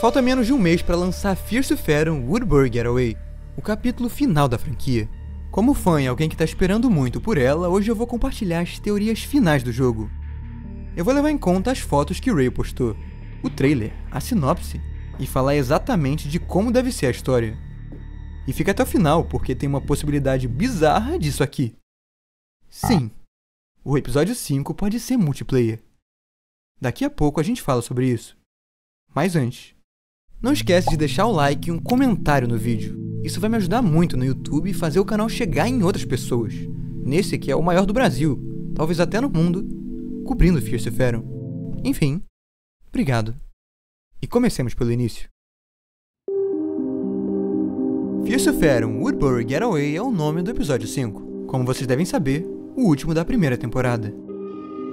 Falta menos de um mês para lançar Fierce Faron Woodbury Getaway, o capítulo final da franquia. Como fã e alguém que está esperando muito por ela, hoje eu vou compartilhar as teorias finais do jogo. Eu vou levar em conta as fotos que Ray postou, o trailer, a sinopse, e falar exatamente de como deve ser a história. E fica até o final, porque tem uma possibilidade bizarra disso aqui. Sim, o episódio 5 pode ser multiplayer. Daqui a pouco a gente fala sobre isso. Mas antes, não esquece de deixar o like e um comentário no vídeo. Isso vai me ajudar muito no YouTube e fazer o canal chegar em outras pessoas. Nesse que é o maior do Brasil, talvez até no mundo, cobrindo Fierce Faron. Enfim, obrigado. E comecemos pelo início. Fierce Faron Woodbury Getaway é o nome do episódio 5. Como vocês devem saber, o último da primeira temporada.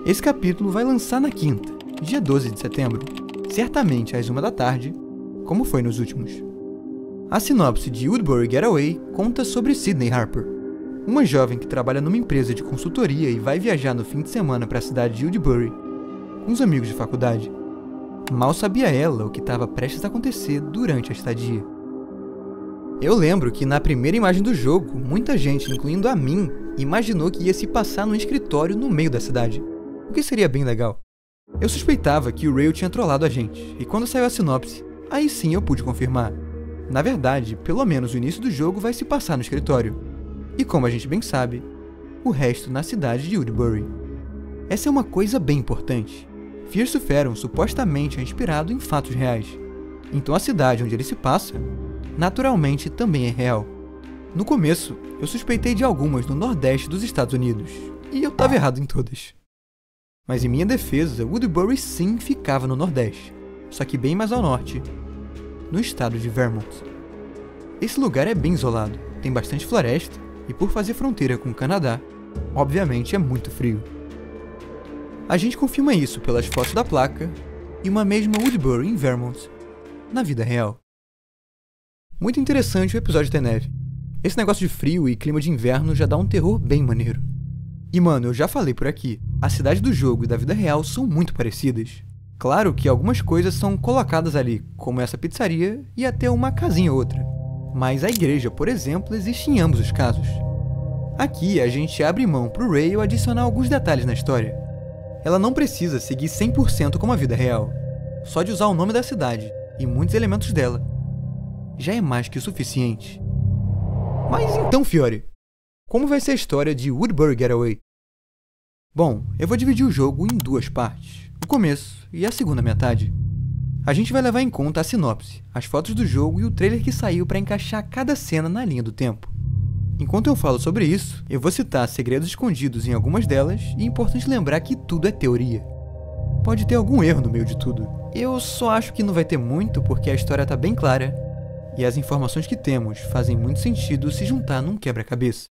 Esse capítulo vai lançar na quinta, dia 12 de setembro, certamente às 1 da tarde, como foi nos últimos. A sinopse de Woodbury Getaway conta sobre Sydney Harper, uma jovem que trabalha numa empresa de consultoria e vai viajar no fim de semana para a cidade de Woodbury, com uns amigos de faculdade. Mal sabia ela o que estava prestes a acontecer durante a estadia. Eu lembro que na primeira imagem do jogo, muita gente, incluindo a mim, imaginou que ia se passar num escritório no meio da cidade, o que seria bem legal. Eu suspeitava que o Ray tinha trollado a gente, e quando saiu a sinopse, aí sim eu pude confirmar. Na verdade, pelo menos o início do jogo vai se passar no escritório. E como a gente bem sabe, o resto na cidade de Woodbury. Essa é uma coisa bem importante. Fierce Faron supostamente é inspirado em fatos reais. Então a cidade onde ele se passa, naturalmente também é real. No começo, eu suspeitei de algumas no nordeste dos Estados Unidos, e eu estava errado em todas. Mas em minha defesa, Woodbury sim ficava no nordeste, só que bem mais ao norte, no estado de Vermont. Esse lugar é bem isolado, tem bastante floresta, e por fazer fronteira com o Canadá, obviamente é muito frio. A gente confirma isso pelas fotos da placa e uma mesma Woodbury em Vermont, na vida real. Muito interessante o episódio ter neve. Esse negócio de frio e clima de inverno já dá um terror bem maneiro. E mano, eu já falei por aqui, a cidade do jogo e da vida real são muito parecidas. Claro que algumas coisas são colocadas ali, como essa pizzaria e até uma casinha ou outra. Mas a igreja, por exemplo, existe em ambos os casos. Aqui a gente abre mão pro Ray adicionar alguns detalhes na história. Ela não precisa seguir 100% como a vida real. Só de usar o nome da cidade e muitos elementos dela já é mais que o suficiente. Mas então, Fiore, como vai ser a história de Woodbury Getaway? Bom, eu vou dividir o jogo em duas partes, o começo e a segunda metade. A gente vai levar em conta a sinopse, as fotos do jogo e o trailer que saiu para encaixar cada cena na linha do tempo. Enquanto eu falo sobre isso, eu vou citar segredos escondidos em algumas delas e é importante lembrar que tudo é teoria. Pode ter algum erro no meio de tudo. Eu só acho que não vai ter muito porque a história tá bem clara e as informações que temos fazem muito sentido se juntar num quebra-cabeça.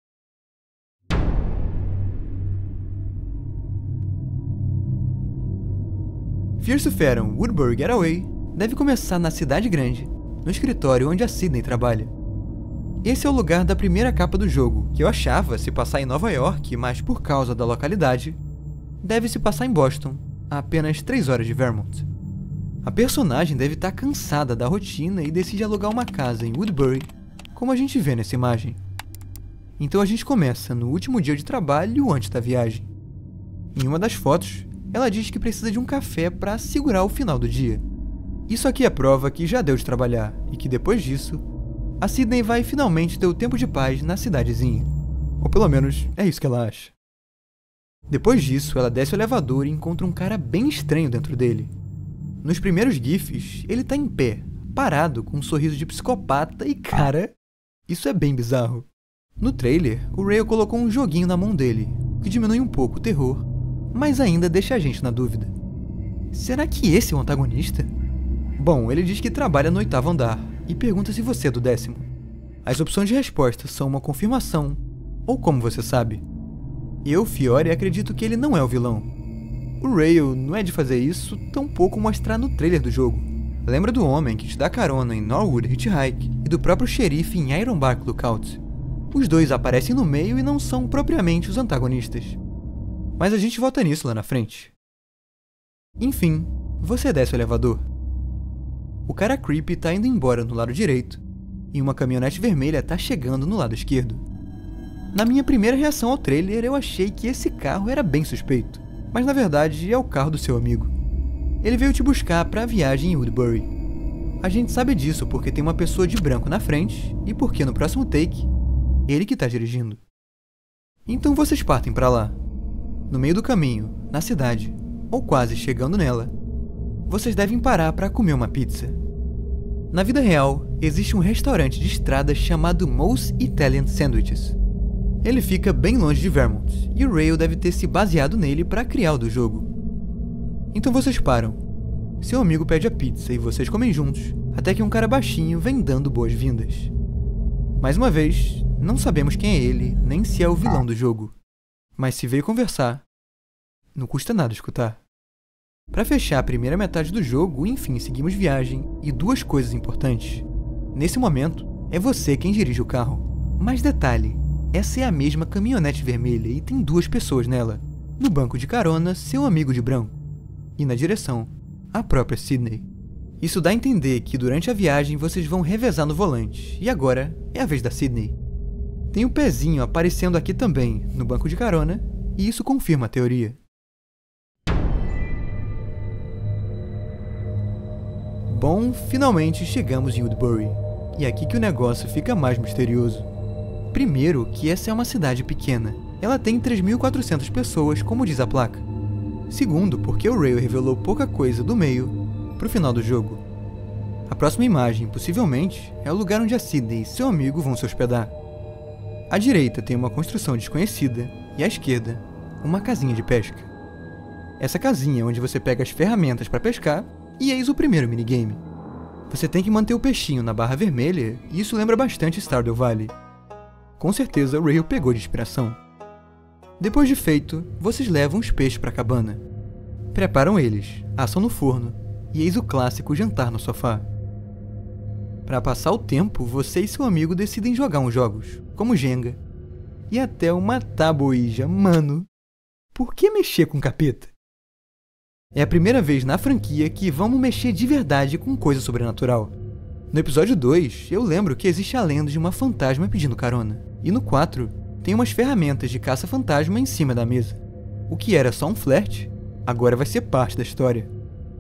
Fierce Faron Woodbury Getaway deve começar na cidade grande, no escritório onde a Sydney trabalha. Esse é o lugar da primeira capa do jogo, que eu achava se passar em Nova York, mas por causa da localidade, deve se passar em Boston, a apenas 3 horas de Vermont. A personagem deve estar cansada da rotina e decide alugar uma casa em Woodbury, como a gente vê nessa imagem. Então a gente começa no último dia de trabalho antes da viagem. Em uma das fotos, ela diz que precisa de um café para segurar o final do dia. Isso aqui é prova que já deu de trabalhar e que depois disso, a Sydney vai finalmente ter o tempo de paz na cidadezinha. Ou pelo menos é isso que ela acha. Depois disso, ela desce o elevador e encontra um cara bem estranho dentro dele. Nos primeiros GIFs, ele tá em pé, parado, com um sorriso de psicopata e cara, isso é bem bizarro. No trailer, o Ray colocou um joguinho na mão dele, o que diminui um pouco o terror, mas ainda deixa a gente na dúvida. Será que esse é o antagonista? Bom, ele diz que trabalha no 8º andar e pergunta se você é do 10º. As opções de resposta são uma confirmação, ou como você sabe. Eu, Fiore, acredito que ele não é o vilão. O Ray não é de fazer isso, tampouco mostrar no trailer do jogo. Lembra do homem que te dá carona em Norwood Hitchhike e do próprio xerife em Ironbark Lookout. Os dois aparecem no meio e não são propriamente os antagonistas. Mas a gente volta nisso lá na frente. Enfim, você desce o elevador. O cara creepy tá indo embora no lado direito, e uma caminhonete vermelha tá chegando no lado esquerdo. Na minha primeira reação ao trailer, eu achei que esse carro era bem suspeito, mas na verdade é o carro do seu amigo. Ele veio te buscar para a viagem em Woodbury. A gente sabe disso porque tem uma pessoa de branco na frente e porque no próximo take, ele que tá dirigindo. Então vocês partem para lá. No meio do caminho, na cidade, ou quase chegando nela, vocês devem parar para comer uma pizza. Na vida real, existe um restaurante de estrada chamado Moe's Italian Sandwiches. Ele fica bem longe de Vermont, e o Rail deve ter se baseado nele para criar o do jogo. Então vocês param. Seu amigo pede a pizza e vocês comem juntos, até que um cara baixinho vem dando boas-vindas. Mais uma vez, não sabemos quem é ele, nem se é o vilão do jogo. Mas se veio conversar, não custa nada escutar. Para fechar a primeira metade do jogo, enfim, seguimos viagem e duas coisas importantes. Nesse momento, é você quem dirige o carro. Mas detalhe, essa é a mesma caminhonete vermelha e tem duas pessoas nela. No banco de carona, seu amigo de branco. E na direção, a própria Sydney. Isso dá a entender que durante a viagem vocês vão revezar no volante, e agora é a vez da Sydney. Tem um pezinho aparecendo aqui também, no banco de carona, e isso confirma a teoria. Bom, finalmente chegamos em Woodbury, e é aqui que o negócio fica mais misterioso. Primeiro, que essa é uma cidade pequena. Ela tem 3.400 pessoas, como diz a placa. Segundo, porque o Rail revelou pouca coisa do meio pro final do jogo. A próxima imagem, possivelmente, é o lugar onde a Sydney e seu amigo vão se hospedar. À direita tem uma construção desconhecida e à esquerda, uma casinha de pesca. Essa casinha é onde você pega as ferramentas para pescar e eis o primeiro minigame. Você tem que manter o peixinho na barra vermelha e isso lembra bastante Stardew Valley. Com certeza o Rail pegou de inspiração. Depois de feito, vocês levam os peixes para a cabana. Preparam eles, assam no forno e eis o clássico jantar no sofá. Para passar o tempo, você e seu amigo decidem jogar uns jogos, como Jenga, e até uma tabuija. Mano, por que mexer com capeta? É a primeira vez na franquia que vamos mexer de verdade com coisa sobrenatural. No episódio 2, eu lembro que existe a lenda de uma fantasma pedindo carona, e no 4, tem umas ferramentas de caça-fantasma em cima da mesa. O que era só um flerte, agora vai ser parte da história.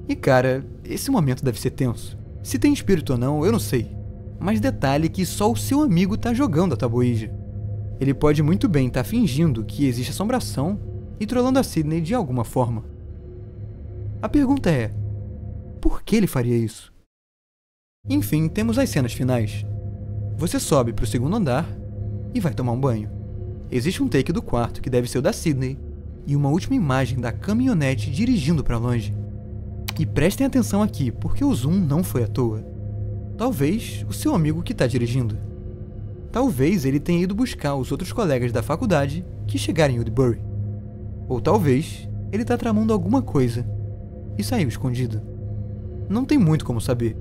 E cara, esse momento deve ser tenso. Se tem espírito ou não, eu não sei. Mas detalhe que só o seu amigo tá jogando a tabuija. Ele pode muito bem estar fingindo que existe assombração e trollando a Sydney de alguma forma. A pergunta é, por que ele faria isso? Enfim, temos as cenas finais. Você sobe pro segundo andar e vai tomar um banho. Existe um take do quarto que deve ser o da Sydney e uma última imagem da caminhonete dirigindo para longe. E prestem atenção aqui, porque o zoom não foi à toa. Talvez o seu amigo que está dirigindo. Talvez ele tenha ido buscar os outros colegas da faculdade que chegaram em Woodbury. Ou talvez ele está tramando alguma coisa e saiu escondido. Não tem muito como saber,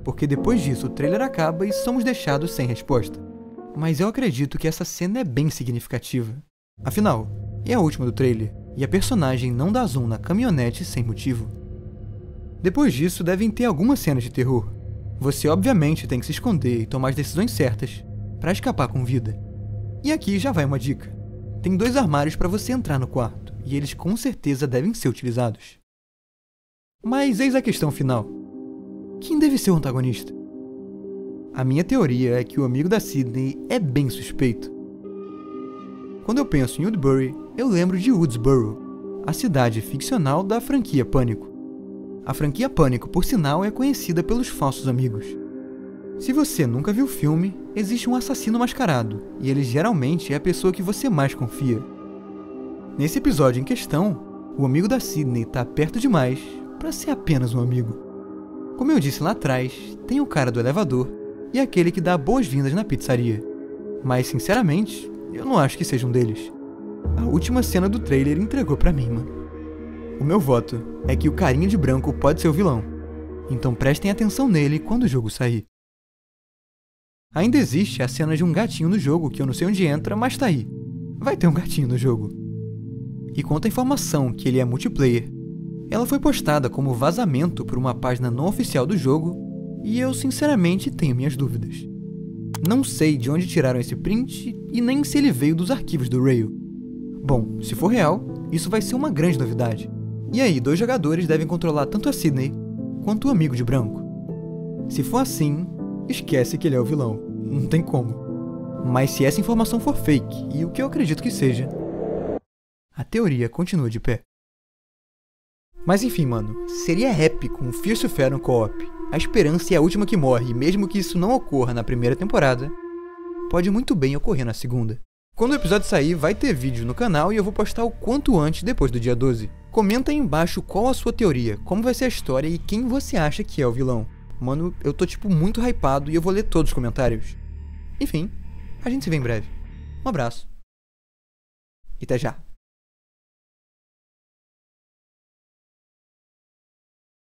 porque depois disso o trailer acaba e somos deixados sem resposta. Mas eu acredito que essa cena é bem significativa. Afinal, é a última do trailer, e a personagem não dá zoom na caminhonete sem motivo. Depois disso, devem ter algumas cenas de terror. Você obviamente tem que se esconder e tomar as decisões certas para escapar com vida. E aqui já vai uma dica. Tem 2 armários para você entrar no quarto, e eles com certeza devem ser utilizados. Mas eis a questão final. Quem deve ser o antagonista? A minha teoria é que o amigo da Sydney é bem suspeito. Quando eu penso em Woodbury, eu lembro de Woodsboro, a cidade ficcional da franquia Pânico. A franquia Pânico, por sinal, é conhecida pelos falsos amigos. Se você nunca viu o filme, existe um assassino mascarado, e ele geralmente é a pessoa que você mais confia. Nesse episódio em questão, o amigo da Sydney está perto demais para ser apenas um amigo. Como eu disse lá atrás, tem o cara do elevador e aquele que dá boas-vindas na pizzaria. Mas, sinceramente, eu não acho que seja um deles. A última cena do trailer entregou pra mim, mano. O meu voto é que o carinha de branco pode ser o vilão, então prestem atenção nele quando o jogo sair. Ainda existe a cena de um gatinho no jogo que eu não sei onde entra, mas tá aí. Vai ter um gatinho no jogo. E quanto à informação que ele é multiplayer, ela foi postada como vazamento por uma página não oficial do jogo E eu sinceramente tenho minhas dúvidas. Não sei de onde tiraram esse print e nem se ele veio dos arquivos do Rail. Bom, se for real, isso vai ser uma grande novidade. E aí, 2 jogadores devem controlar tanto a Sydney quanto o amigo de branco. Se for assim, esquece que ele é o vilão. Não tem como. Mas se essa informação for fake, e o que eu acredito que seja, a teoria continua de pé. Mas enfim, mano, seria épico um Fierce Fair no co-op. A esperança é a última que morre, e mesmo que isso não ocorra na primeira temporada, pode muito bem ocorrer na segunda. Quando o episódio sair, vai ter vídeo no canal e eu vou postar o quanto antes depois do dia 12. Comenta aí embaixo qual a sua teoria, como vai ser a história e quem você acha que é o vilão. Mano, eu tô muito hypado e eu vou ler todos os comentários. Enfim, a gente se vê em breve. Um abraço. E até já.